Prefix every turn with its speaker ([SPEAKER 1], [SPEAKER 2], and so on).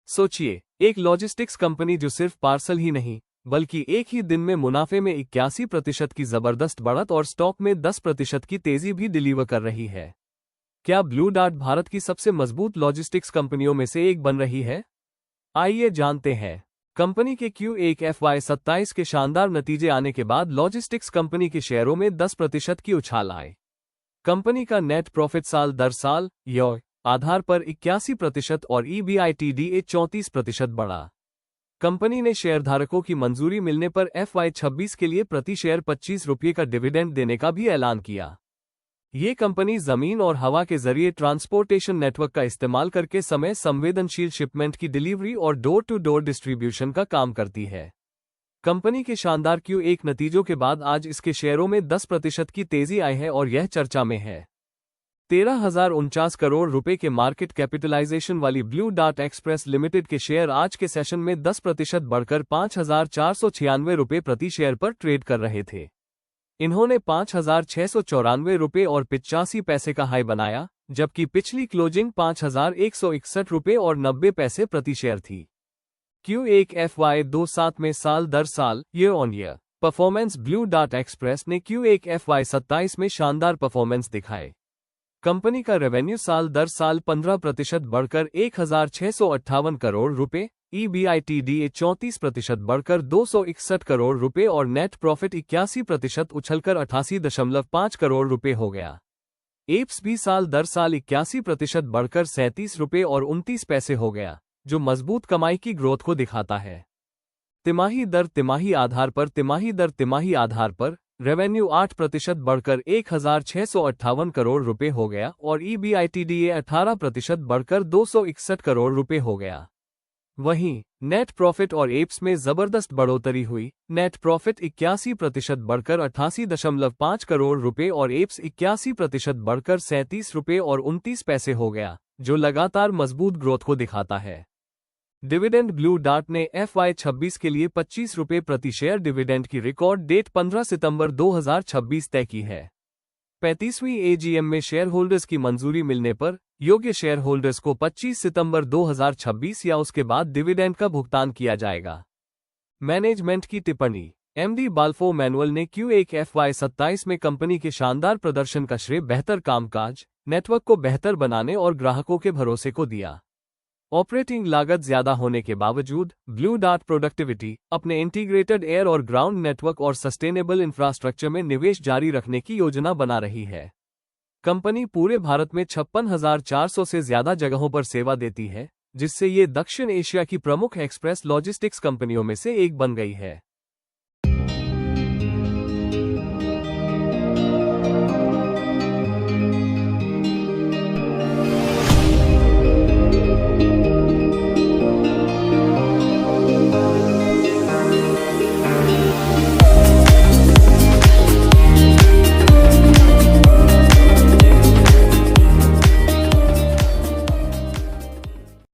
[SPEAKER 1] सोचिए, एक logistics company जो सिर्फ पार्सल ही नहीं बल्कि एक ही दिन में मुनाफे में 81% की जबरदस्त बढ़त और स्टॉक में 10% की तेजी भी डिलीवर कर रही है। क्या ब्लू डार्ट भारत की सबसे मजबूत लॉजिस्टिक्स कंपनियों में से एक बन रही है? आइए जानते हैं। कंपनी के Q1 FY27 के शानदार नतीजे आने के बाद लॉजिस्टिक्स कंपनी के शेयरों में 10% की उछाल आए। कंपनी का नेट प्रॉफिट साल दर साल आधार पर 81% और EBITDA 34% बढ़ा। कंपनी ने शेयरधारकों की मंजूरी मिलने पर FY26 के लिए प्रति शेयर 25 रुपये का डिविडेंड देने का भी ऐलान किया। ये कंपनी जमीन और हवा के जरिए ट्रांसपोर्टेशन नेटवर्क का इस्तेमाल करके समय संवेदनशील शिपमेंट की डिलीवरी और डोर टू डोर डिस्ट्रीब्यूशन का काम करती है। कंपनी के शानदार Q1 नतीजों के बाद आज इसके शेयरों में 10% की तेजी आई है और यह चर्चा में है। 13,049 करोड़ रुपए के मार्केट कैपिटलाइजेशन वाली ब्लू डार्ट एक्सप्रेस लिमिटेड के शेयर आज के सेशन में 10% बढ़कर 5,496 रुपए प्रति शेयर पर ट्रेड कर रहे थे। इन्होंने 5,694 रुपए और 85 पैसे का हाई बनाया, जबकि पिछली क्लोजिंग 5,161 रुपए और 90 पैसे प्रति शेयर थी। Q1 FY27 में साल दर साल year on year performance blue dart express ने Q1 FY27 में शानदार परफॉर्मेंस दिखाए। कंपनी का रेवेन्यू साल दर साल 15% बढ़कर 1,658 करोड़ रुपए, EBITDA 34% बढ़कर 261 करोड़ रुपए और नेट प्रॉफिट 81% उछलकर 88.5 करोड़ रुपए हो गया। एप्स भी साल दर साल 81% बढ़कर 37 रुपए और 29 पैसे हो गया, जो मजबूत कमाई की ग्रोथ को दिखाता है। तिमाही दर तिमाही आधार पर रेवेन्यू 8% बढ़कर 1,658 करोड़ रुपए हो गया और EBITDA 18% बढ़कर 261 करोड़ रुपए हो गया। वहीं नेट प्रॉफिट और एप्स में जबरदस्त बढ़ोतरी हुई। नेट प्रॉफिट 81% बढ़कर 88.5 करोड़ रुपए और एप्स 81% बढ़कर 37 रुपए और 29 पैसे हो गया, जो लगातार मजबूत ग्रोथ को दिखाता है। डिविडेंड ब्लू डार्ट ने FY26 के लिए 25 रुपए प्रति शेयर डिविडेंड की रिकॉर्ड डेट 15 सितंबर 2026 तय की है। 35वीं AGM में शेयर होल्डर्स की मंजूरी मिलने पर योग्य शेयर होल्डर्स को 25 सितंबर 2026 या उसके बाद डिविडेंड का भुगतान किया जाएगा। मैनेजमेंट की टिप्पणी। MD बाल्फो मैनुअल ने Q1 FY27 में कंपनी के शानदार प्रदर्शन का श्रेय बेहतर कामकाज, नेटवर्क को बेहतर बनाने और ग्राहकों के भरोसे को दिया। ऑपरेटिंग लागत ज्यादा होने के बावजूद ब्लू डार्ट प्रोडक्टिविटी, अपने इंटीग्रेटेड एयर और ग्राउंड नेटवर्क और सस्टेनेबल इंफ्रास्ट्रक्चर में निवेश जारी रखने की योजना बना रही है। कंपनी पूरे भारत में 56,400 से ज्यादा जगहों पर सेवा देती है, जिससे ये दक्षिण एशिया की प्रमुख एक्सप्रेस लॉजिस्टिक्स कंपनियों में से एक बन गई है।